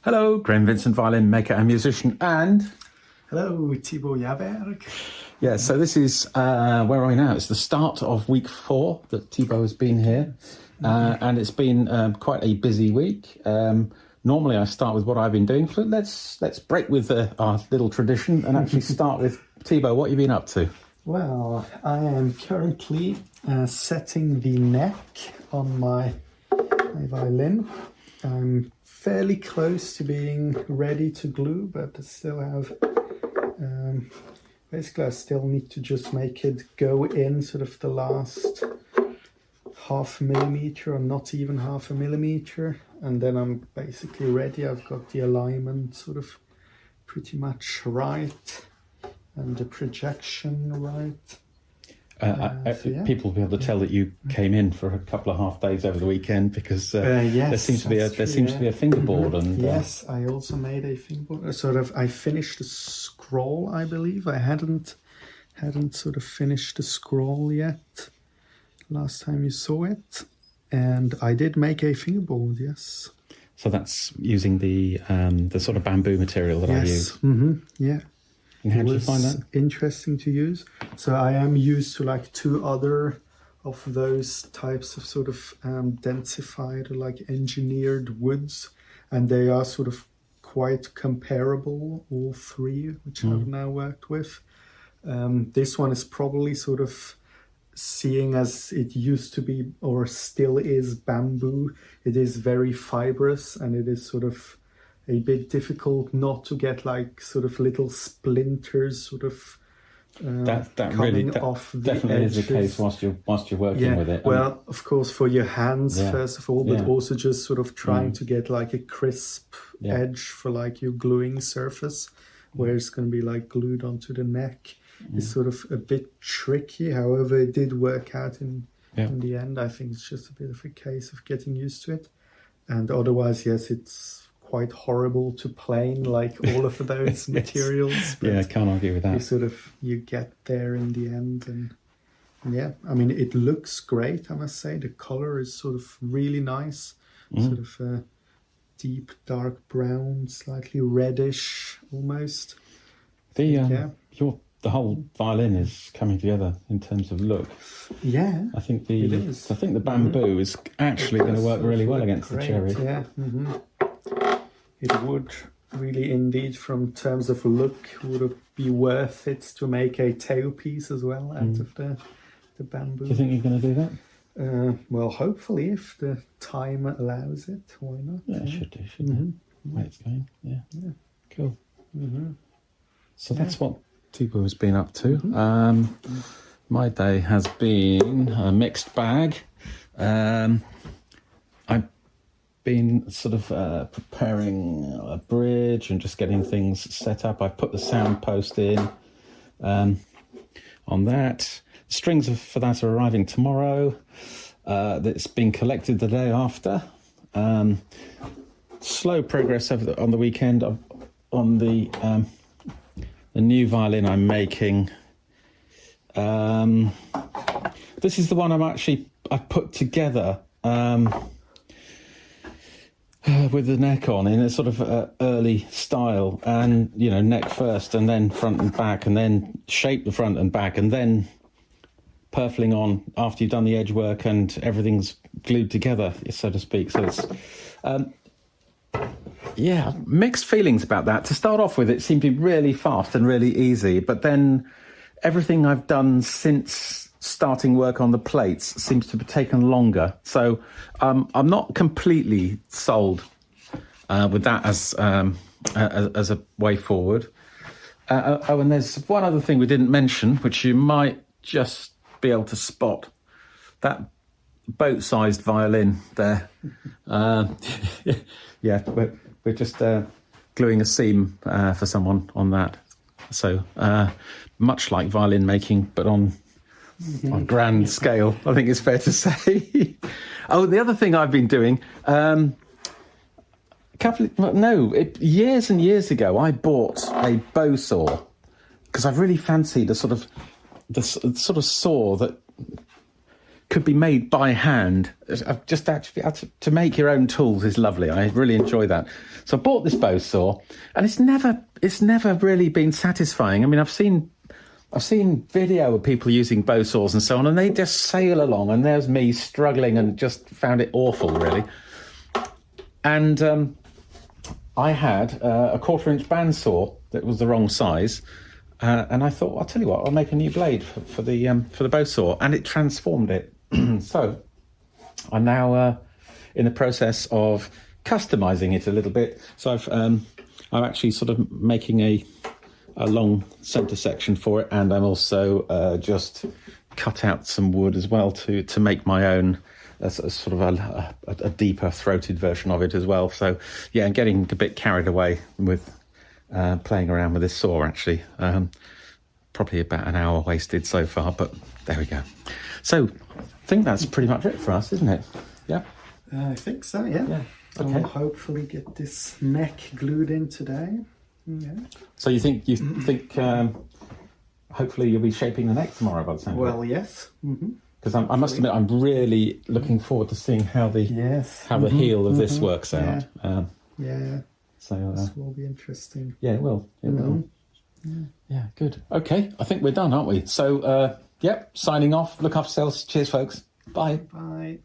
Hello, Graham Vincent, violin maker and musician, and... Hello, Thibaut Jaberg. Yeah, so this is, where are we now? It's the start of week 4 that Thibaut has been here, and it's been quite a busy week. Normally I start with what I've been doing, but let's break with our little tradition and actually start with Thibaut. What have you been up to? Well, I am currently setting the neck on my violin. I'm fairly close to being ready to glue, but I still have, basically I still need to just make it go in sort of the last half a millimeter or not even half a millimeter, and then I'm basically ready. I've got the alignment sort of pretty much right and the projection right. People will be able to tell that you came in for a couple of half days over the weekend because there seems to be a fingerboard. And yes, I also made a fingerboard. I finished the scroll, I believe. I hadn't sort of finished the scroll yet last time you saw it, and I did make a fingerboard. Yes. So that's using the sort of bamboo material that I use. Yeah. And how did you find that? Interesting to use. So I am used to like 2 other of those types of sort of densified or like engineered woods, and they are sort of quite comparable, all 3, which I've now worked with. This one is probably sort of, seeing as it used to be or still is bamboo, it is very fibrous, and it is sort of a bit difficult not to get like sort of little splinters sort of coming off the definitely edges. Is the case whilst you're working with it. Well, of course, for your hands first of all, but also just sort of trying to get like a crisp edge for like your gluing surface, where it's going to be like glued onto the neck. Is sort of a bit tricky. However, it did work out in the end. I think it's just a bit of a case of getting used to it. And otherwise, yes, it's quite horrible to plane like all of those materials. But I can't argue with that. You get there in the end, and I mean, it looks great, I must say. The color is sort of really nice, sort of a deep dark brown, slightly reddish almost. The whole violin is coming together in terms of look. Yeah, I think the bamboo is actually going to work really well against the cherry. Yeah. It would really indeed, from terms of look, would it be worth it to make a tailpiece as well out of the bamboo. Do you think you're going to do that? Well, hopefully, if the time allows it, why not? Yeah, it should do, shouldn't it? Where it's going, yeah. Cool. So that's what Thibaut has been up to. My day has been a mixed bag. I've been sort of preparing a bridge and just getting things set up. I've put the sound post in on that. Strings for that are arriving tomorrow. That's been collected the day after. Slow progress on the weekend on the new violin I'm making. This is the one I've put together with the neck on in a sort of early style, and neck first and then front and back, and then shape the front and back, and then purfling on after you've done the edge work and everything's glued together, so to speak. So it's mixed feelings about that. To start off with, it seemed to be really fast and really easy, but then everything I've done since starting work on the plates seems to have taken longer. So I'm not completely sold with that as a way forward. And there's one other thing we didn't mention, which you might just be able to spot. That boat-sized violin there. We're just gluing a seam for someone on that. So much like violin making, but on grand scale, I think it's fair to say. The other thing I've been doing, years and years ago, I bought a bow saw because I really fancied a sort of saw that could be made by hand. I've just actually to make your own tools is lovely. I really enjoy that. So I bought this bow saw, and it's never really been satisfying. I mean, I've seen video of people using bow saws and so on, and they just sail along, and there's me struggling and just found it awful, really. And I had a 1/4-inch bandsaw that was the wrong size, and I thought, I'll tell you what, I'll make a new blade for the bow saw, and it transformed it. So I'm now in the process of customizing it a little bit. So I'm actually sort of making a long centre section for it, and I'm also just cut out some wood as well to make my own sort of a deeper throated version of it as well. So yeah, I'm getting a bit carried away with playing around with this saw, actually. Probably about an hour wasted so far, but there we go. So I think that's pretty much it for us, isn't it? Yeah, I think so, yeah. Okay. I'll hopefully get this neck glued in today. Yeah. So you think hopefully you'll be shaping the neck tomorrow by the sound of it? Well, yes. Because I must admit, I'm really looking forward to seeing how the heel of this works out. Yeah. So This will be interesting. yeah, it will. It will. Yeah, good. Okay, I think we're done, aren't we? So, signing off. Look after yourselves. Cheers, folks. Bye. Bye.